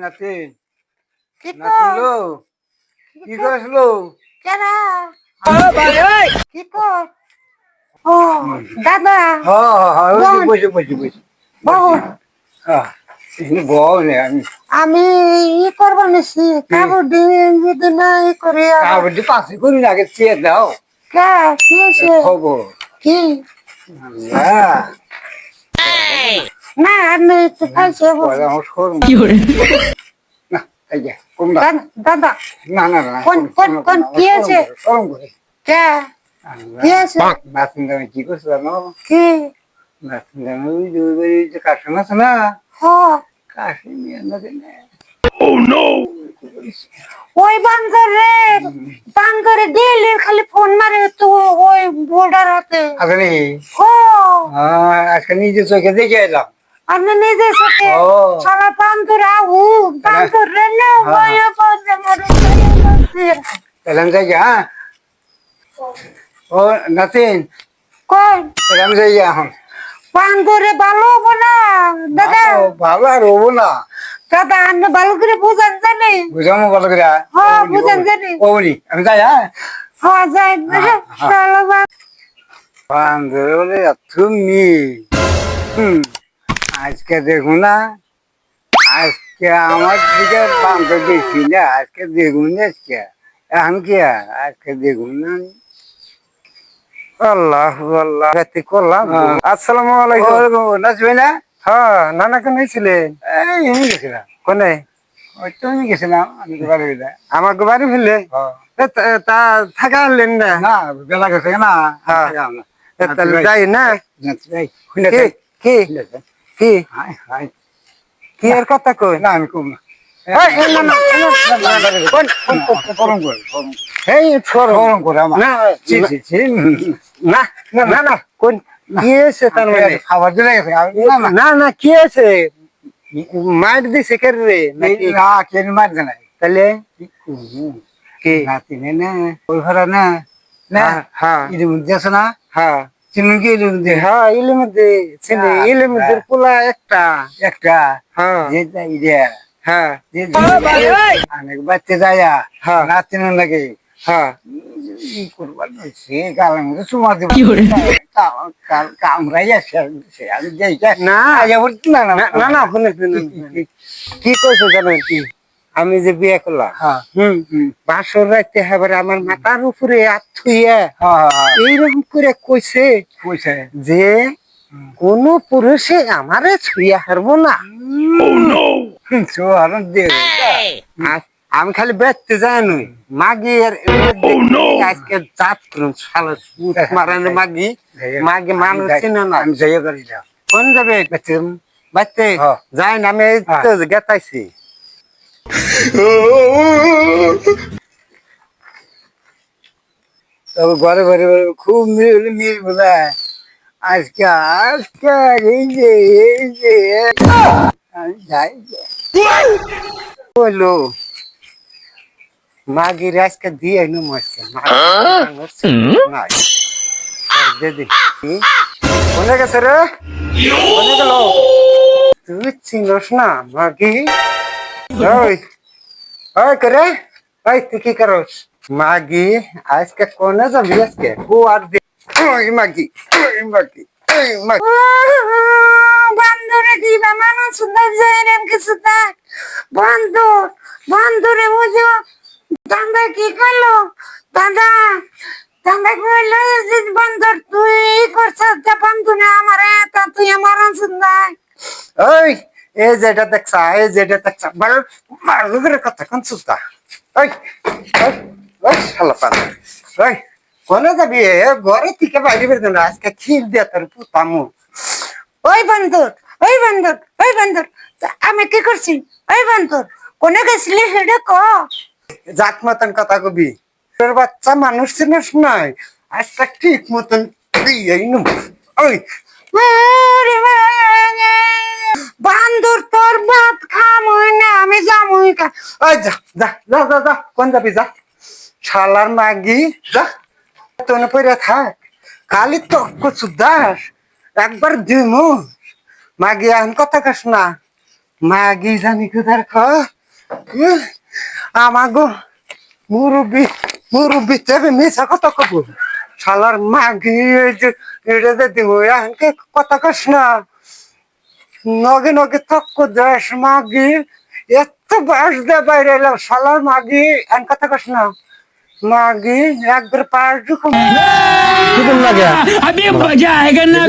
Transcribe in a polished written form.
নাতিন কি নাতিন কর লো কি করছিলো? কেরা কি কর ও দাদা বোন বসে বসে বসে বোন বল আমি আমি ই করবো নিছি কাবুডি যদি না ই করি কাবাডি পাশে করি না আগে চেয়ে দাও কে কি আছে খবর কি আল্লাহ না আর নেই তো খাইছে পরামর্শ করুন না এই যে কম না দাদা না না না কোন কোন কোন কি আছে সরম করে কে কি আছে নাতিন দামে কি করছো জানো? কি নাতিন দামে ওই যে কাশন আছে না হ কাশি নিয়ে নাতিন ওই বান্দরে ডেলি খালি ফোন মারে তো ওই বোর্ডার হাতে আছে নি ও আজকে নিজে চোখে দেখে এলাম আমি নিজে সাথে ও সারা বান্দর আউ বান্দর রে না ওই বান্দর মরে এলাম যাই হ্যাঁ ও নাতিন কোন এলাম যাই এখন বান্দরে ভালো হবো না দাদা ভালো আর হবো না দাদা আমি ভালো করে বুঝান জানি বুঝামো ভালো করে হ্যাঁ বুঝান জানি ও বলি আমি যাই হ্যাঁ হ্যাঁ যাই চলো বান্ধব বলে তুমি আজকে দেখো না আজকে আমার দিকে বান্ধব দেখি না আজকে দেখুন আজকে এখন কি আজকে দেখুন না আল্লাহ আল্লাহ রাতে করলাম আসসালামু আলাইকুম নাচবে না হ্যাঁ নানা কেন হয়েছিলেন এই আমি গেছিলাম কোনে ওই তো আমি গেছিলাম আমি তো বাড়ি গেলাম আমার বাড়ি ফেললে তা থাকা আনলেন না না বেলা গেছে না হ্যাঁ। থাকলাম না। তাহলে যাই না এই, খুলে কি যাই, কি খুলে যাই। কি হাই, হাই। কি এর কথা কই না আমি কম না এই, এই, না, না, গরম করে গরম করে। এই সরম গরম করে আমার না ছি, ছি, ছি। না না না না কোন কি আছে তার মানে খাবার দিলে গেছে না না না না কি আছে মার দিছে কে রে নাকি না কেন মারছে না তাহলে কি নাতিনে না ওই ঘরে না না হ্যাঁ, হ্যাঁ ইলিম দিয়েছে না হ্যাঁ চিনুন কি ইলিম দিয়ে হ্যাঁ ইলিমধ্যে চিনি হ্যাঁ, ইলিমধ্যে হ্যাঁ। পোলা একটা একটা হ্যাঁ যেটা ইডিয়া হ্যাঁ অনেক বাচ্চা যায় হ্যাঁ। নাতিনে লাগে হ্যাঁ ই করবার সে গালের মধ্যে চুমা দিব কামড়াই আসে আমি যাই না আগে বলছি না না না না না শুনে শুনে শুনে। কি কইছো জানেন কি আমি যে বিয়ে করলাম হ্যাঁ বাসর রাইতে এবারে আমার মাথার উপরে হাত থুইয়া হ্যাঁ এইরকম করে কইছে পয়সা যে কোন পুরুষে আমারে ছুঁয়া হারবো না সোহান দে আর আমি খালি বেচতে যাই নই মাগি আর আজকে যাত্র শালা সুট মারানো মাগি মাগি মানুষ চিনে না আমি যাই পারি না কোন যাবে বাচ্চে হ্যাঁ। যাই না আমি এই তো গেতাইছি তবে ঘরে ঘরে ঘরে খুব মিল বোঝায় আজকে আজকে এই যে আমি যাই বললো মাগির আজকে দিয়ে নমস্কে কোনে গেছে রে কোনে গেল তুই চিনস না মাগি ওই ওই করে ওই তুই কি করস মাগি আজকে কোনে যাবি আজকে ও আর দে ওই মাগি ওই মাগি ওই মাগি বান্দরে দিবা মানুষ সুন্দর যাইরাম কিছু তা বান্দরে বুঝো দাদা কি করলো দাদা দাদা কইলো যে বান্দর তুই করছস যে বান্দরে আমারে তা তুই আমার সুন্দর ওই এই যেটা দেখছা এই যেটা দেখছা ভালো করে কথা কোন সুস্তা ওই ওই ওই শালা পান ওই কোনে যাবি ঘরে থেকে বাইরে বের না আজকে খিল দিয়া তোর পুতামু ওই বান্দর ওই বান্দর ওই বান্দর আমি কি করছি ওই বান্দর কোনে গেছিলি হেডে ক জাত মতন কথা কবি তোর বাচ্চা মানুষ চিনিস নাই আজকে ঠিক মতন এই নু ওই বান্দর তোর ভাত খামই না আমি যামই কা ওই যা যা যা যা যা কোন যাবি যা শালার মাগি যা তোন পরে থাক খালি তো কচু দাস একবার দিমু মাগি এখন কথা কাস না মাগি জানি কোথার আমাগো মুরব্বী মুরব্বী থেকে মিশা কথা কব শালার মাগি এটা দিব এনকে কথা কস না নগে নগে তক্ক দেশ মাগি এত বাস দে বাইরে এলাম শালার মাগি এন কথা কস না মাগি একবার পাশ ঢুকুম লাগে अभी मजा आएगा ना